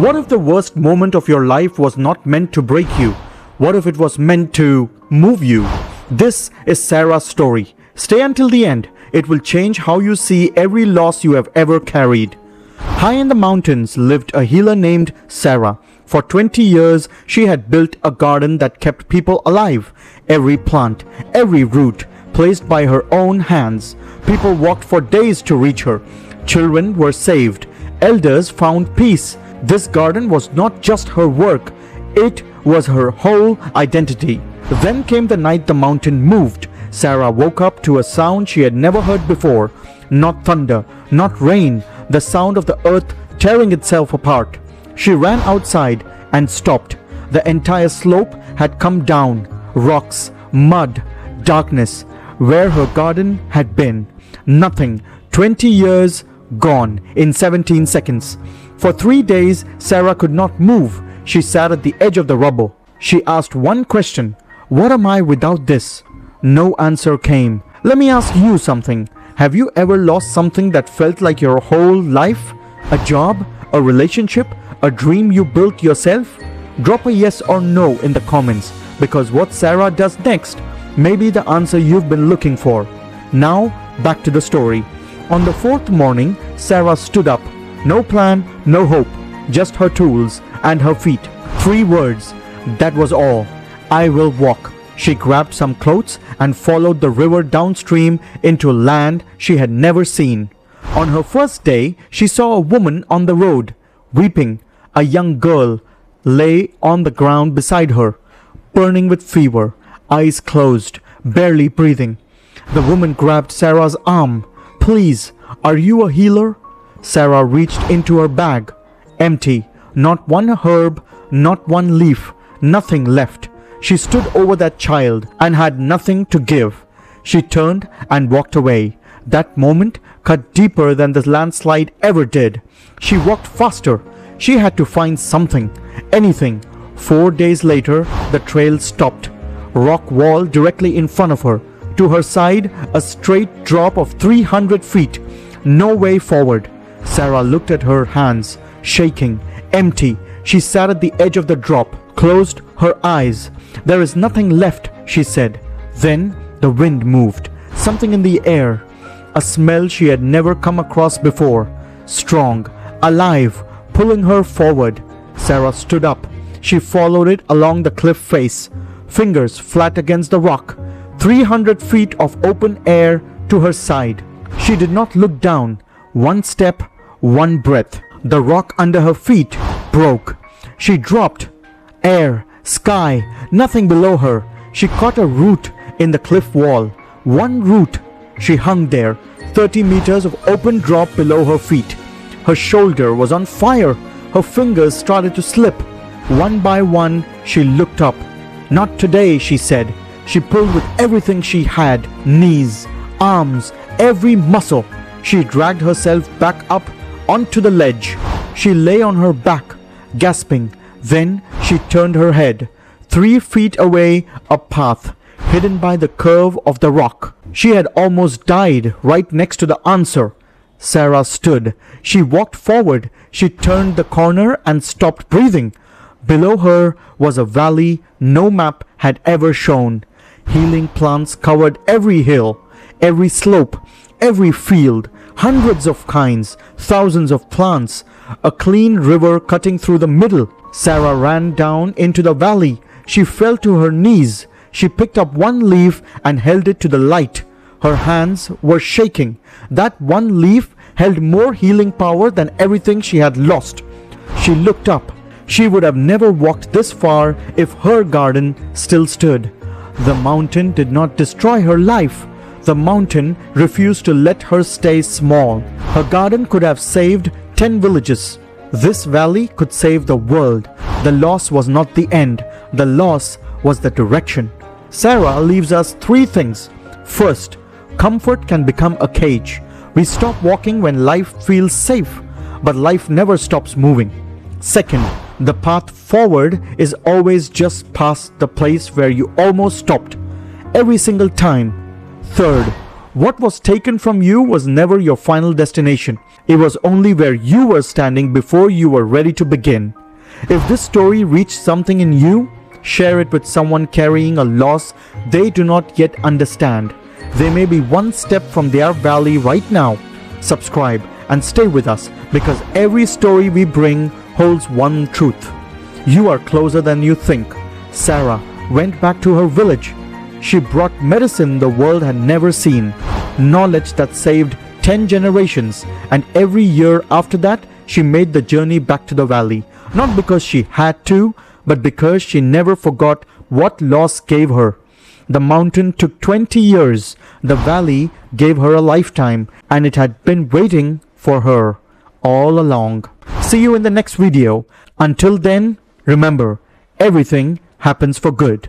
What if the worst moment of your life was not meant to break you? What if it was meant to move you? This is Sara's story. Stay until the end. It will change how you see every loss you have ever carried. High in the mountains lived a healer named Sara. For 20 years, she had built a garden that kept people alive. Every plant, every root, placed by her own hands. People walked for days to reach her. Children were saved. Elders found peace. This garden was not just her work. It was her whole identity. Then came the night the mountain moved. Sara woke up to a sound she had never heard before. Not thunder, not rain, the sound of the earth tearing itself apart. She ran outside and stopped. The entire slope had come down. Rocks, mud, darkness. Where her garden had been. Nothing. 20 years gone in 17 seconds. For 3 days, Sara could not move. She sat at the edge of the rubble. She asked one question. What am I without this? No answer came. Let me ask you something. Have you ever lost something that felt like your whole life? A job? A relationship? A dream you built yourself? Drop a yes or no in the comments, because what Sara does next may be the answer you've been looking for. Now, back to the story. On the 4th morning, Sara stood up. No plan, no hope, just her tools and her feet. 3 words. That was all. I will walk. She grabbed some clothes and followed the river downstream into land she had never seen. On her first day, she saw a woman on the road, weeping. A young girl lay on the ground beside her, burning with fever, eyes closed, barely breathing. The woman grabbed Sara's arm. Please, are you a healer? Sara reached into her bag. Empty. Not one herb, not one leaf, nothing left. She stood over that child and had nothing to give. She turned and walked away. That moment cut deeper than the landslide ever did. She walked faster. She had to find something, anything. 4 days later, the trail stopped. Rock wall directly in front of her. To her side, a straight drop of 300 feet. No way forward. Sara looked at her hands, shaking, empty. She sat at the edge of the drop, closed her eyes. There is nothing left, she said. Then the wind moved. Something in the air. A smell she had never come across before. Strong, alive, pulling her forward. Sara stood up. She followed it along the cliff face, fingers flat against the rock. 300 feet of open air to her side. She did not look down. One step, one breath. The rock under her feet broke. She dropped. Air, sky, nothing below her. She caught a root in the cliff wall. One root. She hung there. 30 meters of open drop below her feet. Her shoulder was on fire. Her fingers started to slip. One by one, she looked up. Not today, she said. She pulled with everything she had. Knees, arms, every muscle. She dragged herself back up onto the ledge. She lay on her back, gasping. Then she turned her head. 3 feet away, a path, hidden by the curve of the rock. She had almost died right next to the answer. Sara stood. She walked forward. She turned the corner and stopped breathing. Below her was a valley no map had ever shown. Healing plants covered every hill, every slope, every field, hundreds of kinds, thousands of plants, a clean river cutting through the middle. Sara ran down into the valley. She fell to her knees. She picked up one leaf and held it to the light. Her hands were shaking. That one leaf held more healing power than everything she had lost. She looked up. She would have never walked this far if her garden still stood. The mountain did not destroy her life. The mountain refused to let her stay small. Her garden could have saved 10 villages. This valley could save the world. The loss was not the end. The loss was the direction. Sara leaves us 3 things. First, comfort can become a cage. We stop walking when life feels safe, but life never stops moving. Second, the path forward is always just past the place where you almost stopped. Every single time. Third, What was taken from you was never your final destination. It was only where you were standing before you were ready to begin. If this story reached something in you, share it with someone carrying a loss they do not yet understand. They may be one step from their valley right now. Subscribe and stay with us, because every story we bring holds one truth. You are closer than you think. Sara went back to her village. She brought medicine the world had never seen, knowledge that saved 10 generations, and every year after that, she made the journey back to the valley, not because she had to, but because she never forgot what loss gave her. The mountain took 20 years, the valley gave her a lifetime, and it had been waiting for her all along. See you in the next video. Until then, remember, everything happens for good.